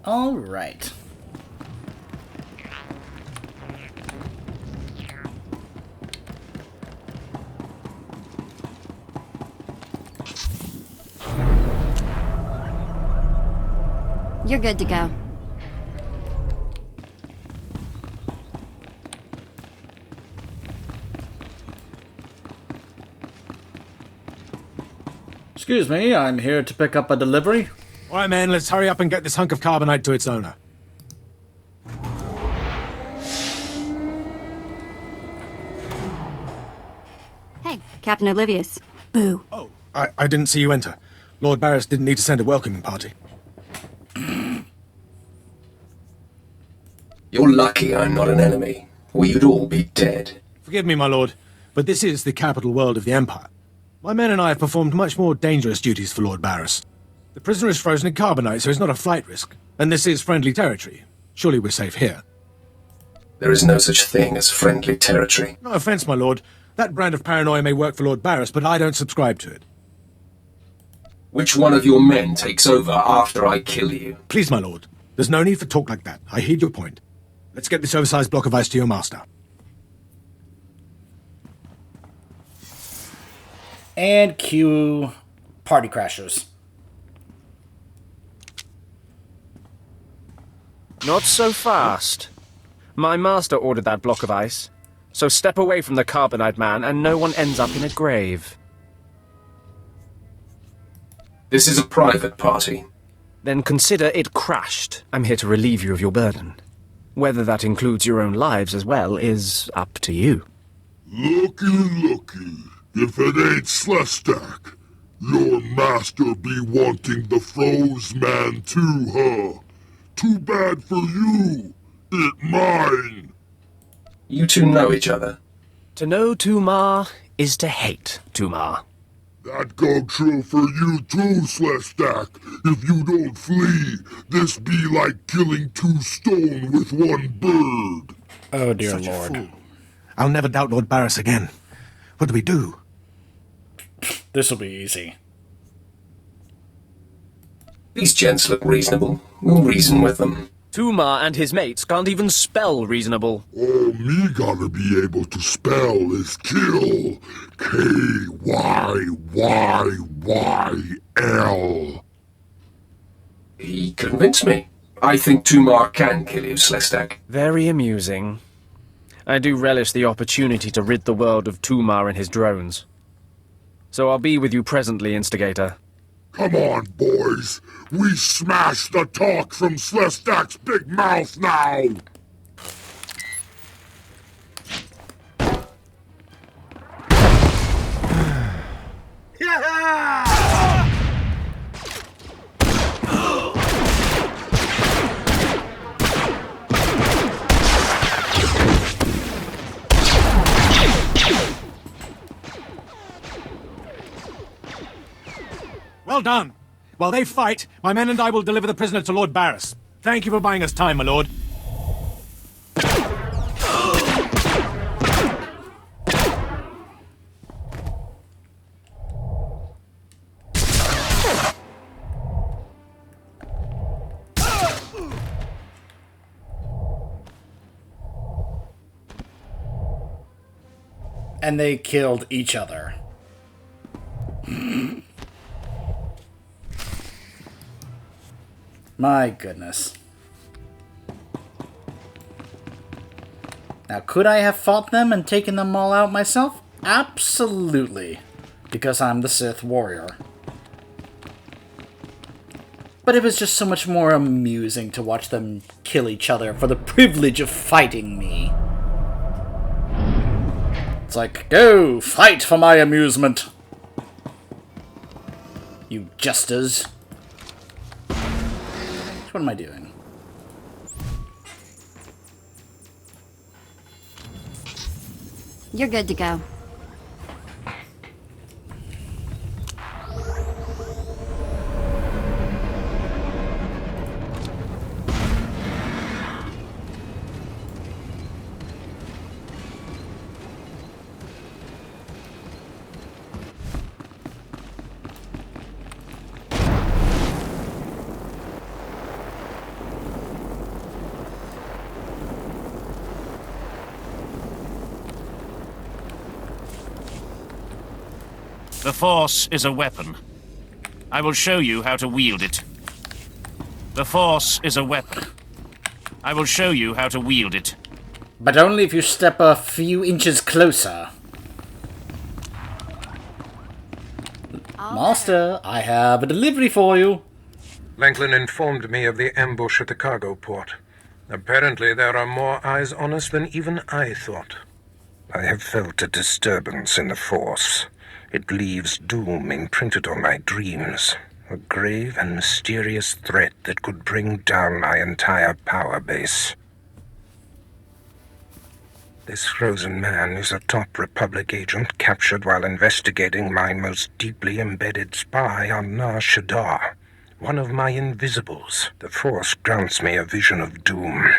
All right. You're good to go. Excuse me, I'm here to pick up a delivery. All right, man, let's hurry up and get this hunk of carbonite to its owner. Hey, Captain Olivius. Boo. Oh, I didn't see you enter. Lord Barris didn't need to send a welcoming party. You're lucky I'm not an enemy, or you'd all be dead. Forgive me, my lord, but this is the capital world of the Empire. My men and I have performed much more dangerous duties for Lord Barris. The prisoner is frozen in carbonite, so it's not a flight risk. And this is friendly territory. Surely we're safe here. There is no such thing as friendly territory. No offense, my lord. That brand of paranoia may work for Lord Barris, but I don't subscribe to it. Which one of your men takes over after I kill you? Please, my lord. There's no need for talk like that. I heed your point. Let's get this oversized block of ice to your master. And cue party crashers. Not so fast. My master ordered that block of ice. So step away from the carbonite man and no one ends up in a grave. This is a private party. Then consider it crashed. I'm here to relieve you of your burden. Whether that includes your own lives as well is up to you. Looky. If it ain't SWTOR, your master be wanting the froze man too, huh? Too bad for you. It mine. You two know each other. To know Tumar is to hate Tumar. That go true for you too, SWTOR. If you don't flee, this be like killing two stone with one bird. Oh, dear Such a Lord. fool. I'll never doubt Lord Barris again. What do we do? This'll be easy. These gents look reasonable. We'll reason with them. Tumar and his mates can't even spell reasonable. All me gotta be able to spell is kill. K-Y-Y-Y-L. He convinced me. I think Tumar can kill you, SWTOR. Very amusing. I do relish the opportunity to rid the world of Tumar and his drones. So I'll be with you presently, Instigator. Come on, boys. We smash the talk from SWTOR's big mouth now. Well done. While they fight, my men and I will deliver the prisoner to Lord Barris. Thank you for buying us time, my lord. And they killed each other. My goodness. Now, could I have fought them and taken them all out myself? Absolutely. Because I'm the Sith Warrior. But it was just so much more amusing to watch them kill each other for the privilege of fighting me. It's like, go, fight for my amusement. You jesters. What am I doing? You're good to go. The Force is a weapon. I will show you how to wield it. The Force is a weapon. I will show you how to wield it. But only if you step a few inches closer. Master, I have a delivery for you. Lanklin informed me of the ambush at the cargo port. Apparently there are more eyes on us than even I thought. I have felt a disturbance in the Force. It leaves doom imprinted on my dreams. A grave and mysterious threat that could bring down my entire power base. This frozen man is a top Republic agent captured while investigating my most deeply embedded spy on SWTOR. One of my invisibles. The Force grants me a vision of doom.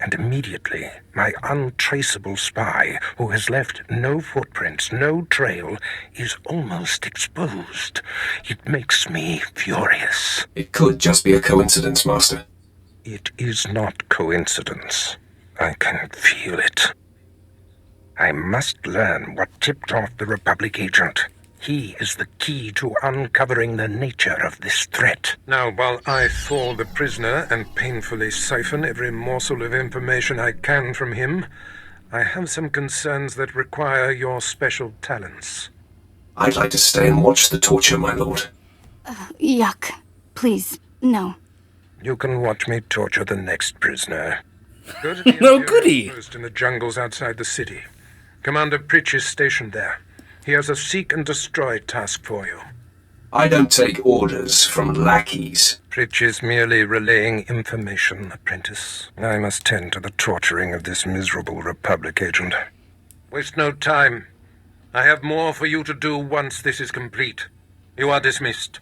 And immediately, my untraceable spy, who has left no footprints, no trail, is almost exposed. It makes me furious. It could just be a coincidence, Master. It is not coincidence. I can feel it. I must learn what tipped off the Republic agent. He is the key to uncovering the nature of this threat. Now, while I thaw the prisoner and painfully siphon every morsel of information I can from him, I have some concerns that require your special talents. I'd like to stay and watch the torture, my lord. Yuck. Please, no. You can watch me torture the next prisoner. Go to the No goodie. post in the jungles outside the city. Commander Pritch is stationed there. He has a seek and destroy task for you. I don't take orders from lackeys. Pritch is merely relaying information, apprentice. I must tend to the torturing of this miserable Republic agent. Waste no time. I have more for you to do once this is complete. You are dismissed.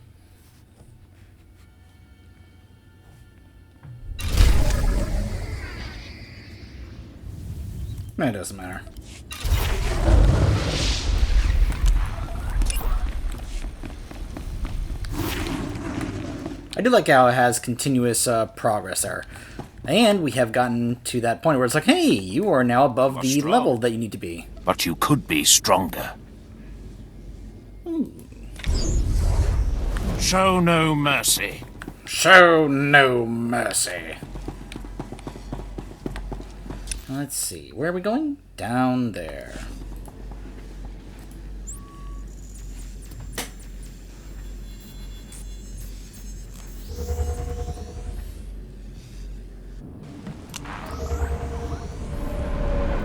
It doesn't matter. I do like how it has continuous progress there. And we have gotten to that point where it's like, hey, you are now above the strong. level that you need to be. But you could be stronger. Show no mercy. Show no mercy. Let's see, where are we going? Down there.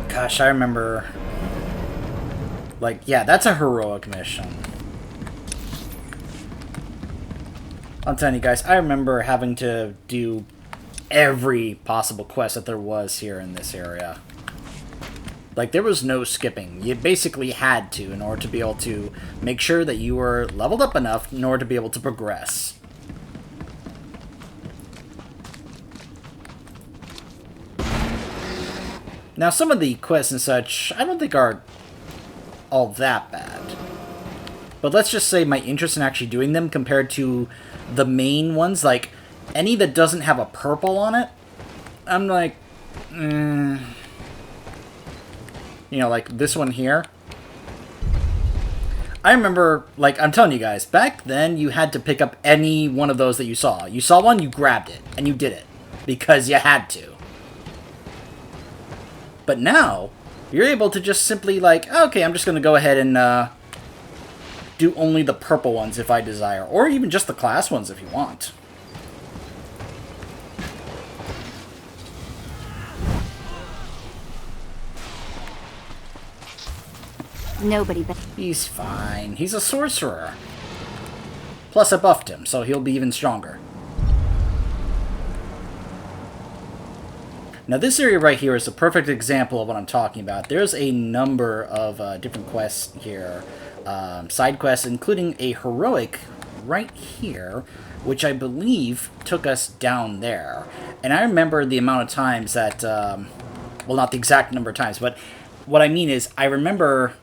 Gosh, I remember... Like, yeah, that's a heroic mission. I'm telling you guys, I remember having to do every possible quest that there was here in this area. Like, there was no skipping. You basically had to in order to be able to make sure that you were leveled up enough in order to be able to progress. Now, some of the quests and such, I don't think are all that bad. But let's just say my interest in actually doing them compared to the main ones, like, any that doesn't have a purple on it, I'm like, You know, like this one here. I remember, like, I'm telling you guys, back then you had to pick up any one of those that you saw. You saw one, you grabbed it, and you did it. Because you had to. But now, you're able to just simply, like, okay, I'm just going to go ahead and do only the purple ones if I desire. Or even just the class ones if you want. Nobody but... He's fine. He's a sorcerer. Plus I buffed him, so he'll be even stronger. Now this area right here is a perfect example of what I'm talking about. There's a number of different quests here. Side quests, including a heroic right here, which I believe took us down there. And I remember the amount of times that... well, not the exact number of times, but what I mean is I remember...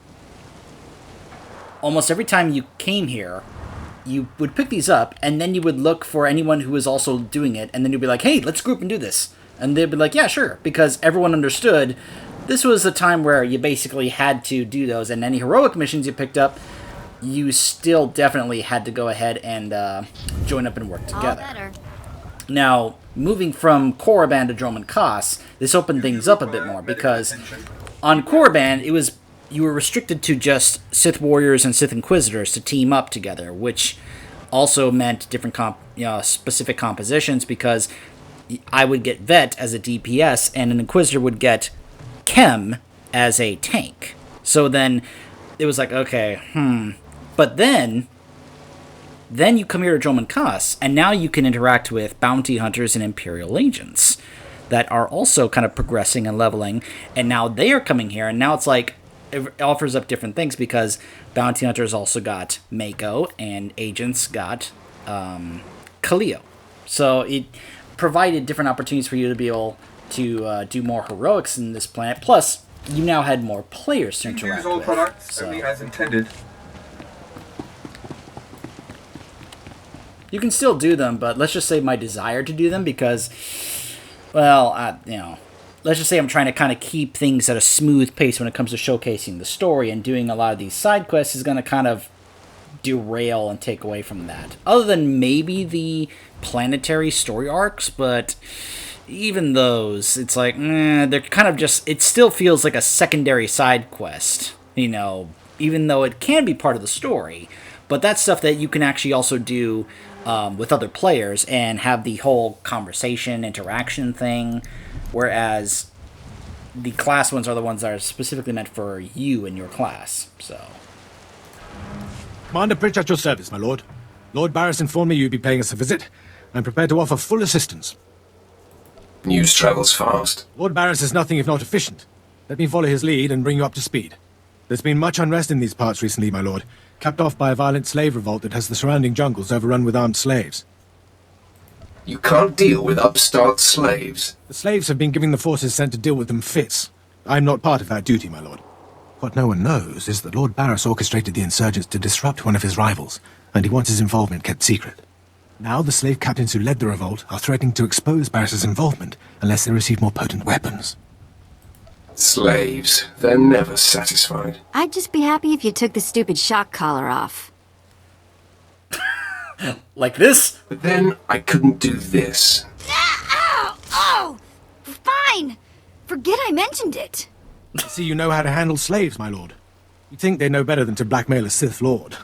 almost every time you came here, you would pick these up, and then you would look for anyone who was also doing it, and then you'd be like, hey, let's group and do this. And they'd be like, yeah, sure, because everyone understood this was a time where you basically had to do those, and any heroic missions you picked up, you still definitely had to go ahead and join up and work All together. better. Now, moving from Korriban to Droman Kaas, this opened things up a bit more, because on Korriban, you were restricted to just Sith Warriors and Sith Inquisitors to team up together, which also meant different specific compositions, because I would get Vet as a DPS, and an Inquisitor would get Chem as a tank. So then, it was like, okay, But then you come here to Droman Kaas, and now you can interact with bounty hunters and Imperial agents that are also kind of progressing and leveling, and now they are coming here, and now it's like, it offers up different things, because bounty hunters also got Mako, and agents got Kaleo. So it provided different opportunities for you to be able to do more heroics in this planet, plus you now had more players to interact with. Products only as intended. You can still do them, but let's just say my desire to do them, because, well, let's just say I'm trying to kind of keep things at a smooth pace when it comes to showcasing the story, and doing a lot of these side quests is going to kind of derail and take away from that. Other than maybe the planetary story arcs, but even those, it's like, they're kind of just, it still feels like a secondary side quest, even though it can be part of the story. But that's stuff that you can actually also do with other players and have the whole conversation, interaction thing, whereas the class ones are the ones that are specifically meant for you and your class. So, Commander Pritch at your service, my lord. Lord Barris informed me you'd be paying us a visit. I'm prepared to offer full assistance. News travels fast. Lord Barris is nothing if not efficient. Let me follow his lead and bring you up to speed. There's been much unrest in these parts recently, my lord, capped off by a violent slave revolt that has the surrounding jungles overrun with armed slaves. You can't deal with upstart slaves. The slaves have been giving the forces sent to deal with them fits. I'm not part of that duty, my lord. What no one knows is that Lord Barris orchestrated the insurgents to disrupt one of his rivals, and he wants his involvement kept secret. Now the slave captains who led the revolt are threatening to expose Barris's involvement unless they receive more potent weapons. Slaves. They're never satisfied. I'd just be happy if you took the stupid shock collar off. like this? But then I couldn't do this. Ow! Oh! Fine! Forget I mentioned it. I see you know how to handle slaves, my lord. You'd think they know better than to blackmail a Sith Lord.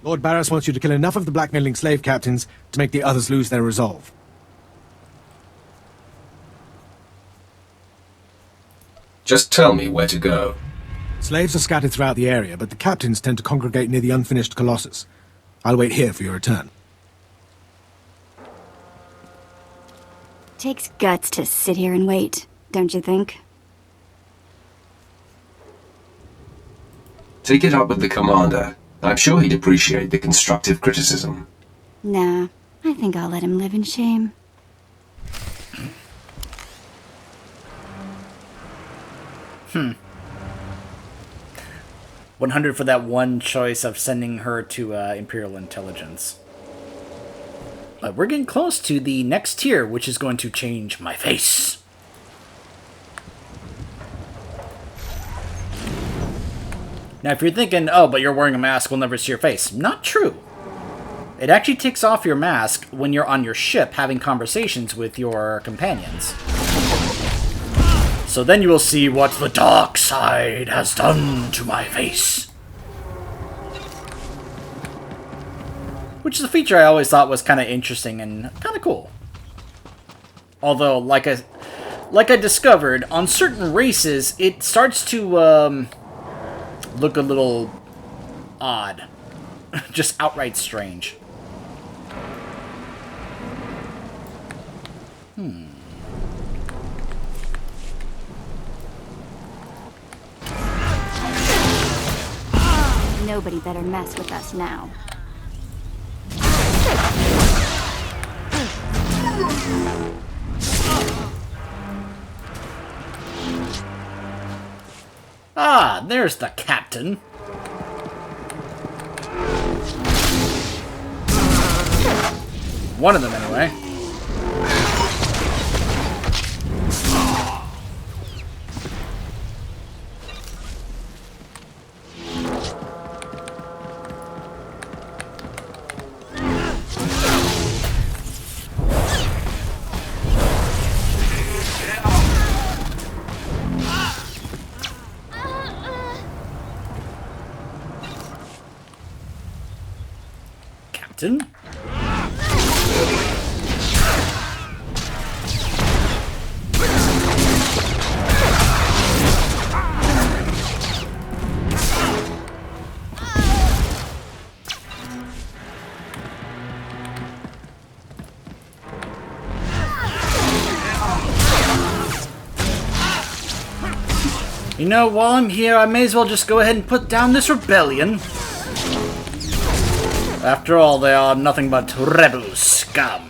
Lord Barris wants you to kill enough of the blackmailing slave captains to make the others lose their resolve. Just tell me where to go. Slaves are scattered throughout the area, but the captains tend to congregate near the unfinished Colossus. I'll wait here for your return. Takes guts to sit here and wait, don't you think? Take it up with the commander. I'm sure he'd appreciate the constructive criticism. Nah, I think I'll let him live in shame. 100 for that one choice of sending her to Imperial Intelligence. But we're getting close to the next tier, which is going to change my face. Now, if you're thinking, oh, but you're wearing a mask, we'll never see your face. Not true. It actually takes off your mask when you're on your ship having conversations with your companions. So then you will see what the dark side has done to my face. Which is a feature I always thought was kind of interesting and kind of cool. Although, like I discovered, on certain races, it starts to look a little odd. Just outright strange. Nobody better mess with us now. Ah, there's the captain. One of them, anyway. Captain. You know, while I'm here, I may as well just go ahead and put down this rebellion. After all, they are nothing but rebel scum.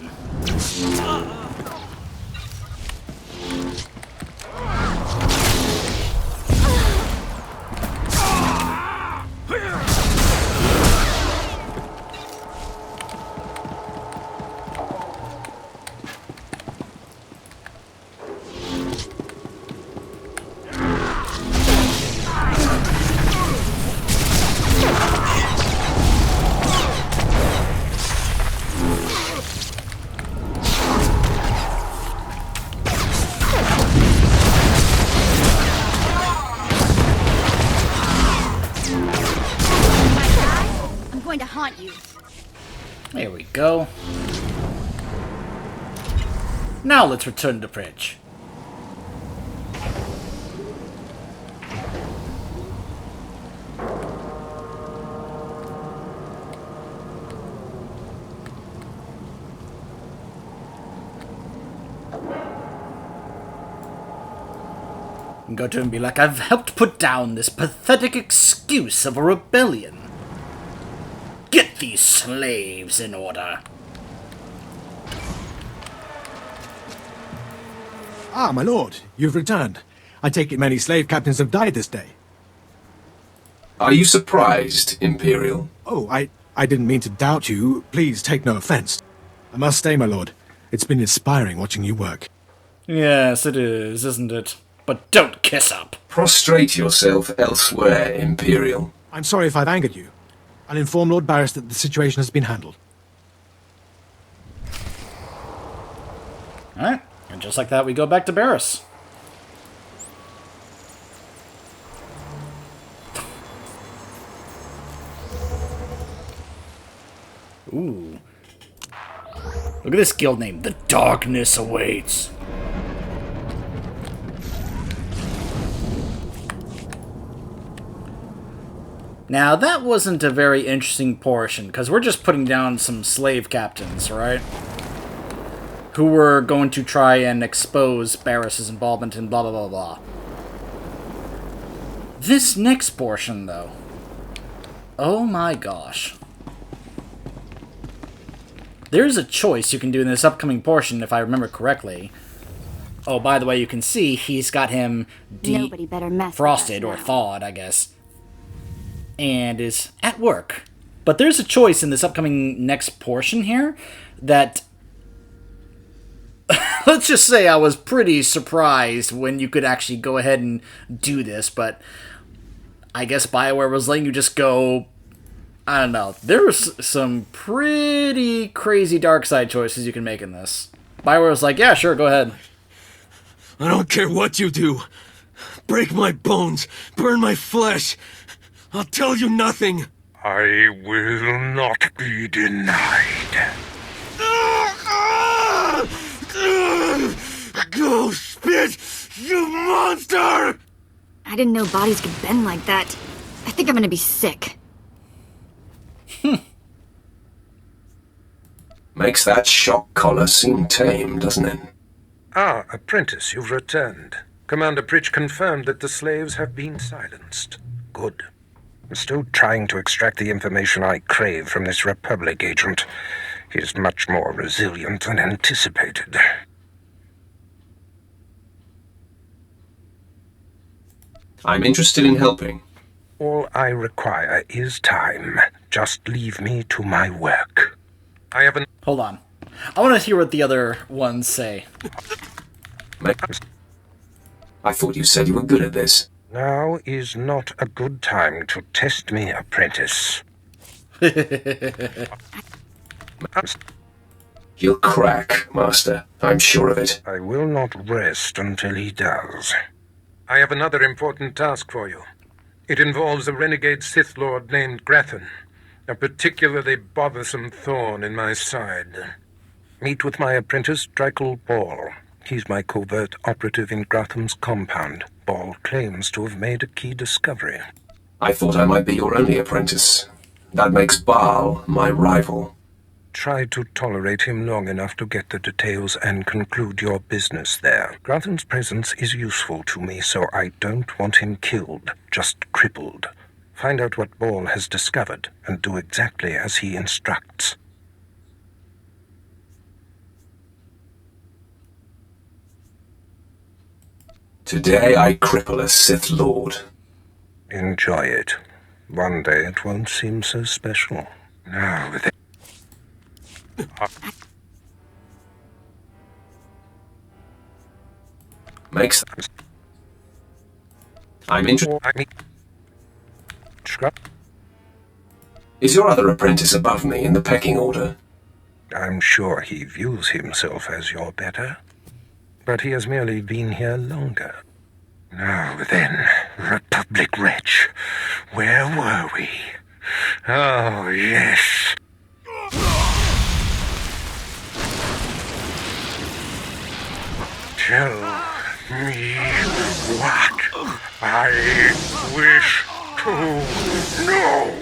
Going to haunt you. There we go. Now let's return to Bridge. And go to him and be like, I've helped put down this pathetic excuse of a rebellion. Get these slaves in order. Ah, my lord, you've returned. I take it many slave captains have died this day. Are you surprised, Imperial? Oh, I didn't mean to doubt you. Please take no offense. I must say, my lord, it's been inspiring watching you work. Yes, it is, isn't it? But don't kiss up. Prostrate yourself elsewhere, Imperial. I'm sorry if I've angered you. I'll inform Lord Barris that the situation has been handled. Alright, and just like that, we go back to Barris. Ooh. Look at this guild name. The Darkness Awaits. Now, that wasn't a very interesting portion, because we're just putting down some slave captains, right? Who were going to try and expose Barris's involvement in blah blah blah blah. This next portion, though. Oh my gosh. There's a choice you can do in this upcoming portion, if I remember correctly. Oh, by the way, you can see he's got him Nobody better mess defrosted, with or us now. thawed, I guess. And is at work. But there's a choice in this upcoming next portion here that... Let's just say I was pretty surprised when you could actually go ahead and do this, but I guess BioWare was letting you just go... I don't know. There was some pretty crazy dark side choices you can make in this. BioWare was like, yeah, sure, go ahead. I don't care what you do. Break my bones, burn my flesh. I'll tell you nothing. I will not be denied. Go spit, you monster! I didn't know bodies could bend like that. I think I'm gonna be sick. Makes that shock collar seem tame, doesn't it? Ah, apprentice, you've returned. Commander Pritch confirmed that the slaves have been silenced. Good. I'm still trying to extract the information I crave from this Republic agent. He is much more resilient than anticipated. I'm interested in helping. All I require is time. Just leave me to my work. I have an... Hold on. I want to hear what the other ones say. I thought you said you were good at this. Now is not a good time to test me, apprentice. He'll crack, Master. I'm sure of it. I will not rest until he does. I have another important task for you. It involves a renegade Sith Lord named Grathan. a particularly bothersome thorn in my side. Meet with my apprentice, Drykel Ball. He's my covert operative in Gratham's compound. Ball claims to have made a key discovery. I thought I might be your only apprentice. That makes Baal my rival. Try to tolerate him long enough to get the details and conclude your business there. Gratham's presence is useful to me, so I don't want him killed, just crippled. Find out what Ball has discovered, and do exactly as he instructs. Today I cripple a Sith Lord. Enjoy it. One day it won't seem so special. Now then. Makes sense. I'm interested. Is your other apprentice above me in the pecking order? I'm sure he views himself as your better, but he has merely been here longer. Now then, Republic wretch, where were we? Oh, yes. Tell me what I wish to know.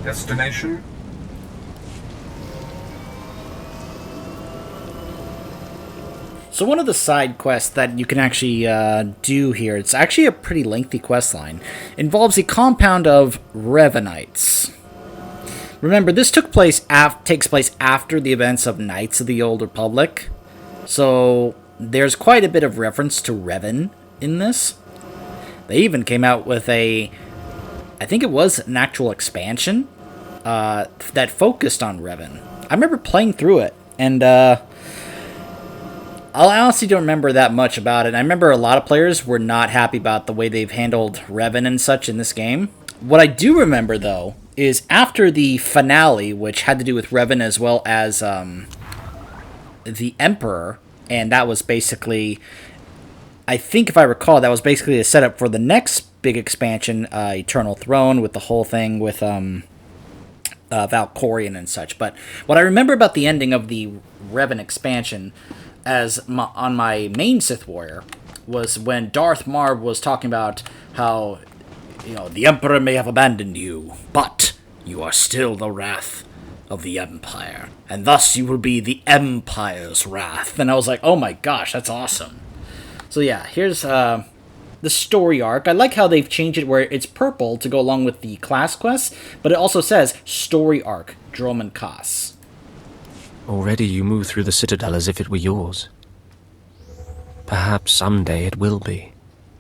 Destination? So one of the side quests that you can actually do here, it's actually a pretty lengthy quest line, involves a compound of Revenites. Remember, this takes place after the events of Knights of the Old Republic, so there's quite a bit of reference to Revan in this. They even came out with I think it was an actual expansion that focused on Revan. I remember playing through it, and I honestly don't remember that much about it. I remember a lot of players were not happy about the way they've handled Revan and such in this game. What I do remember, though, is after the finale, which had to do with Revan as well as the Emperor, and that was basically, I think if I recall, that was basically a setup for the next big expansion, Eternal Throne, with the whole thing with Valkorion and such. But what I remember about the ending of the Revan expansion on my main Sith Warrior was when Darth Marv was talking about how, the Emperor may have abandoned you, but you are still the wrath of the Empire, and thus you will be the Empire's wrath. And I was like, oh my gosh, that's awesome. So yeah, here's the story arc. I like how they've changed it where it's purple to go along with the class quests, but it also says story arc, Droman Kaas. Already you move through the Citadel as if it were yours. Perhaps someday it will be.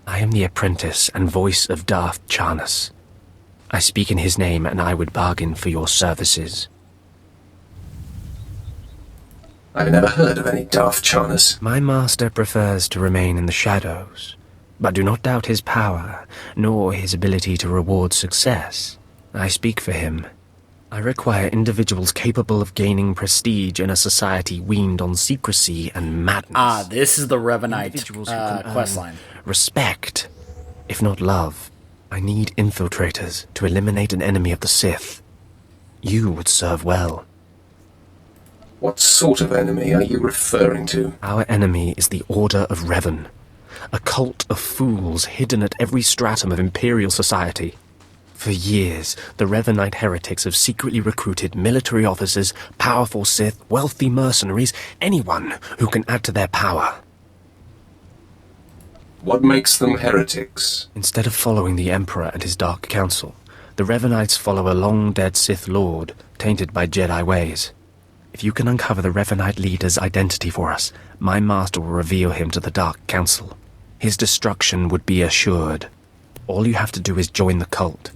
I am the apprentice and voice of Darth Charnas. I speak in his name, and I would bargain for your services. I've never heard of any Darth Charnas. My master prefers to remain in the shadows, but do not doubt his power, nor his ability to reward success. I speak for him. I require individuals capable of gaining prestige in a society weaned on secrecy and madness. This is the Revanite questline. Respect, if not love. I need infiltrators to eliminate an enemy of the Sith. You would serve well. What sort of enemy are you referring to? Our enemy is the Order of Revan, a cult of fools hidden at every stratum of Imperial society. For years, the Revanite heretics have secretly recruited military officers, powerful Sith, wealthy mercenaries, anyone who can add to their power. What makes them heretics? Instead of following the Emperor and his Dark Council, the Revanites follow a long-dead Sith Lord, tainted by Jedi ways. If you can uncover the Revanite leader's identity for us, my master will reveal him to the Dark Council. His destruction would be assured. All you have to do is join the cult.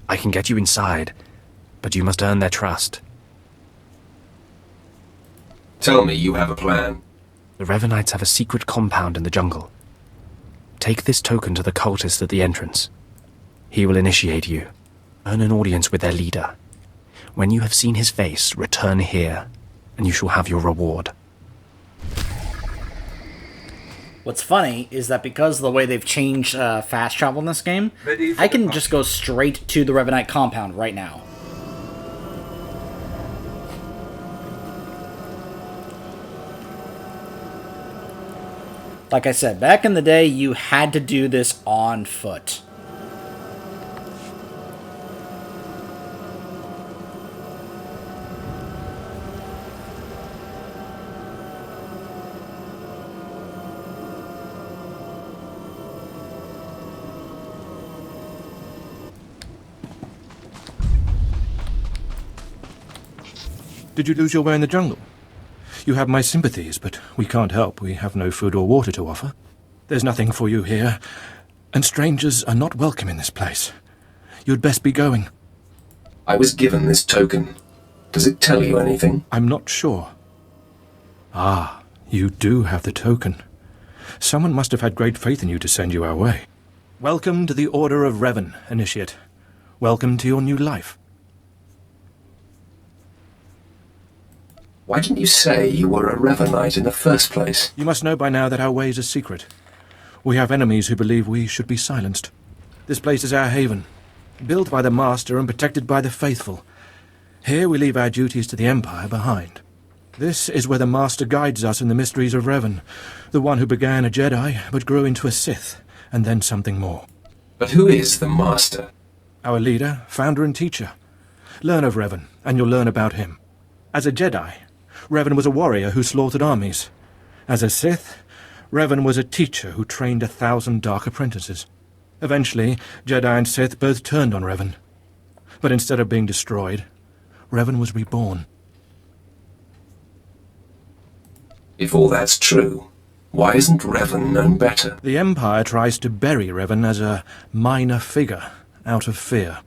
I can get you inside, but you must earn their trust. Tell me you have a plan. The Revenites have a secret compound in the jungle. Take this token to the cultist at the entrance. He will initiate you. Earn an audience with their leader. When you have seen his face, return here, and you shall have your reward. What's funny is that because of the way they've changed fast travel in this game, I can just go straight to the Revenite compound right now. Like I said, back in the day, you had to do this on foot. Did you lose your way in the jungle? You have my sympathies, but we can't help. We have no food or water to offer. There's nothing for you here, and strangers are not welcome in this place. You'd best be going. I was given this token. Does it tell you anything? I'm not sure. Ah, you do have the token. Someone must have had great faith in you to send you our way. Welcome to the Order of Revan, Initiate. Welcome to your new life. Why didn't you say you were a Revanite in the first place? You must know by now that our ways are secret. We have enemies who believe we should be silenced. This place is our haven, built by the Master and protected by the faithful. Here we leave our duties to the Empire behind. This is where the Master guides us in the mysteries of Revan, the one who began a Jedi but grew into a Sith, and then something more. But who is the Master? Our leader, founder and teacher. Learn of Revan, and you'll learn about him. As a Jedi, Revan was a warrior who slaughtered armies. As a Sith, Revan was a teacher who trained 1,000 dark apprentices. Eventually, Jedi and Sith both turned on Revan. But instead of being destroyed, Revan was reborn. If all that's true, why isn't Revan known better? The Empire tries to bury Revan as a minor figure, out of fear.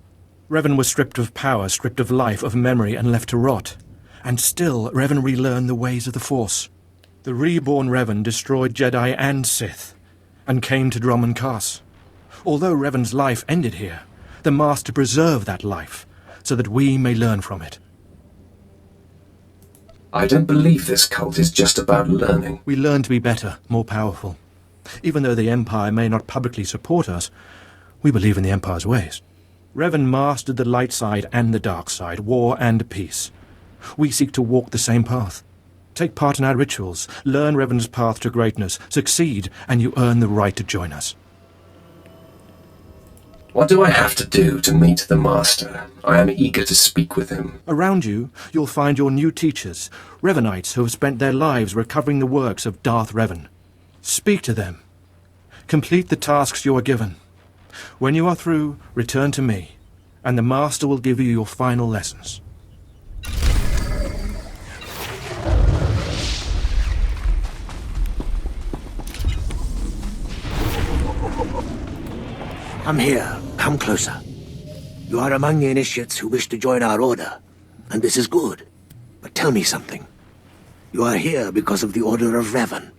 Revan was stripped of power, stripped of life, of memory, and left to rot. And still, Revan relearned the ways of the Force. The reborn Revan destroyed Jedi and Sith, and came to Dromund Kaas. Although Revan's life ended here, the Master preserved that life, so that we may learn from it. I don't believe this cult is just about learning. We learn to be better, more powerful. Even though the Empire may not publicly support us, we believe in the Empire's ways. Revan mastered the light side and the dark side, war and peace. We seek to walk the same path. Take part in our rituals, learn Revan's path to greatness, succeed, and you earn the right to join us. What do I have to do to meet the Master? I am eager to speak with him. Around you, you'll find your new teachers, Revanites who have spent their lives recovering the works of Darth Revan. Speak to them. Complete the tasks you are given. When you are through, return to me, and the Master will give you your final lessons. I'm here. Come closer. You are among the initiates who wish to join our order, and this is good. But tell me something. You are here because of the Order of Revan.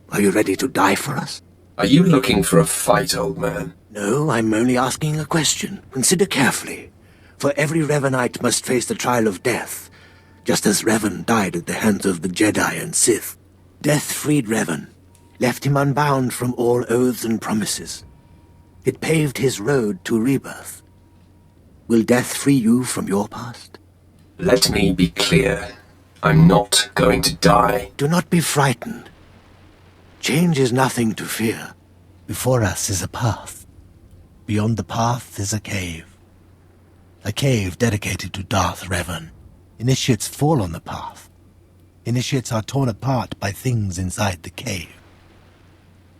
Are you ready to die for us? Are you looking for a fight, old man? No, I'm only asking a question. Consider carefully. For every Revanite must face the trial of death, just as Revan died at the hands of the Jedi and Sith. Death freed Revan, left him unbound from all oaths and promises. It paved his road to rebirth. Will death free you from your past? Let me be clear. I'm not going to die. Do not be frightened. Change is nothing to fear. Before us is a path. Beyond the path is a cave. A cave dedicated to Darth Revan. Initiates fall on the path. Initiates are torn apart by things inside the cave.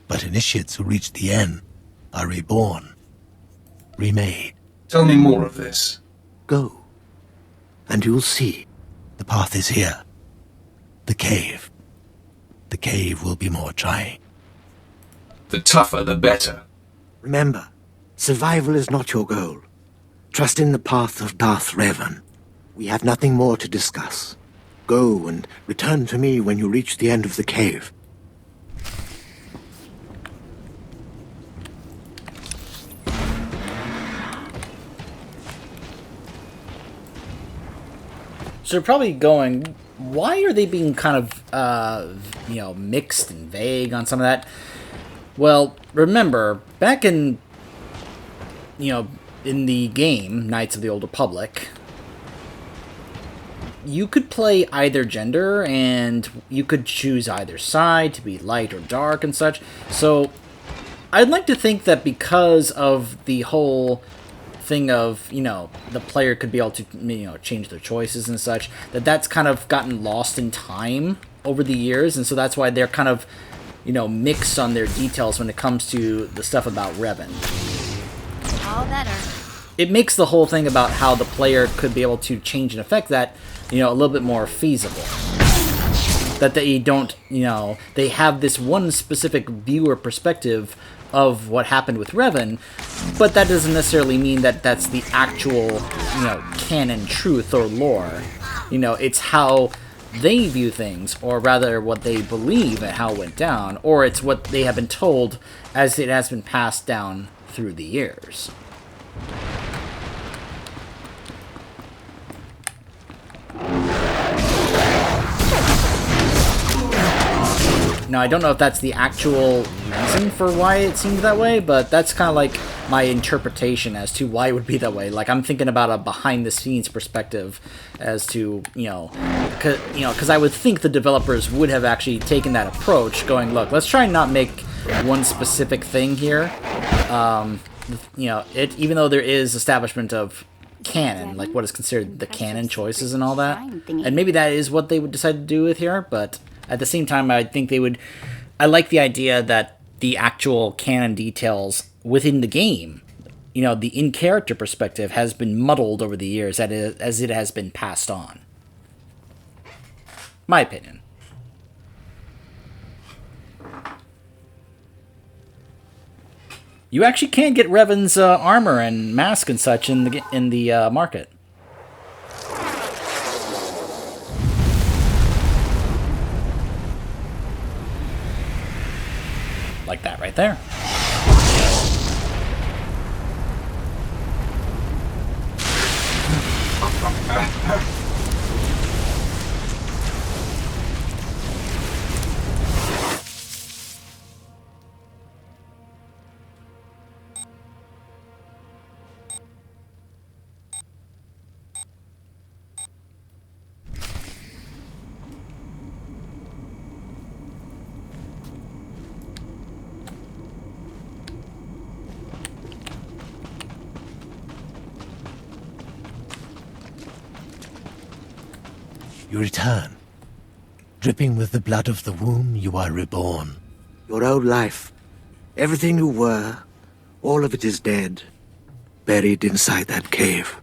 But initiates who reach the end are reborn, remade. Tell me more of this. Go, and you'll see. The path is here. The cave. The cave will be more trying. The tougher, the better. Remember, survival is not your goal. Trust in the path of Darth Revan. We have nothing more to discuss. Go and return to me when you reach the end of the cave. So they're probably going, why are they being kind of, mixed and vague on some of that? Well, remember, back in the game, Knights of the Old Republic, you could play either gender, and you could choose either side to be light or dark and such. So, I'd like to think that because of the whole thing of, the player could be able to, change their choices and such, that's kind of gotten lost in time over the years, and so that's why they're kind of, mixed on their details when it comes to the stuff about Revan. All better. It makes the whole thing about how the player could be able to change and affect that, a little bit more feasible. That they don't, they have this one specific viewer perspective of what happened with Revan, but that doesn't necessarily mean that that's the actual, canon truth or lore. It's how they view things, or rather what they believe and how it went down, or it's what they have been told as it has been passed down through the years. Now, I don't know if that's the actual reason for why it seemed that way, but that's kind of like my interpretation as to why it would be that way. Like, I'm thinking about a behind-the-scenes perspective as to, because I would think the developers would have actually taken that approach, going, look, let's try and not make one specific thing here. Even though there is establishment of canon, like what is considered the canon choices and all that, and maybe that is what they would decide to do with here, but at the same time, I think they would... I like the idea that the actual canon details within the game, the in-character perspective has been muddled over the years as it has been passed on. My opinion. You actually can get Revan's armor and mask and such in the market. Like that right there. You return. Dripping with the blood of the womb, you are reborn. Your old life, everything you were, all of it is dead, buried inside that cave.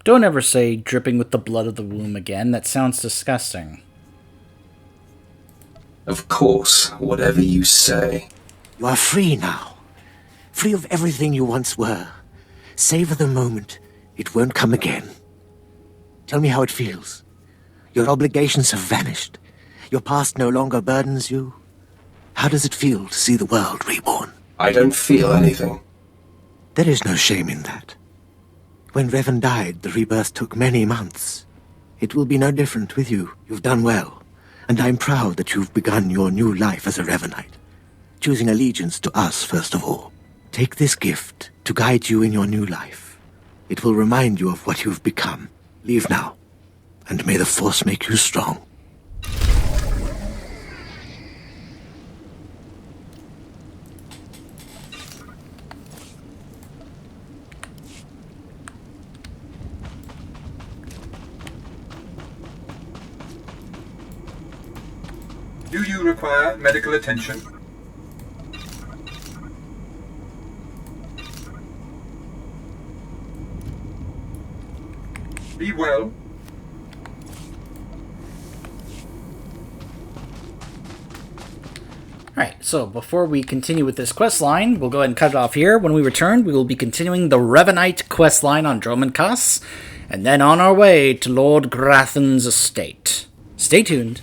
Don't ever say dripping with the blood of the womb again. That sounds disgusting. Of course, whatever you say. You are free now. Free of everything you once were. Savor the moment. It won't come again. Tell me how it feels. Your obligations have vanished. Your past no longer burdens you. How does it feel to see the world reborn? I don't feel anything. There is no shame in that. When Revan died, the rebirth took many months. It will be no different with you. You've done well. And I'm proud that you've begun your new life as a Revanite, choosing allegiance to us first of all. Take this gift to guide you in your new life. It will remind you of what you've become. Leave now. And may the Force make you strong. Do you require medical attention? Be well. Alright, so before we continue with this quest line, we'll go ahead and cut it off here. When we return, we will be continuing the Revanite quest line on Dromankas, and then on our way to Lord Grathan's estate. Stay tuned.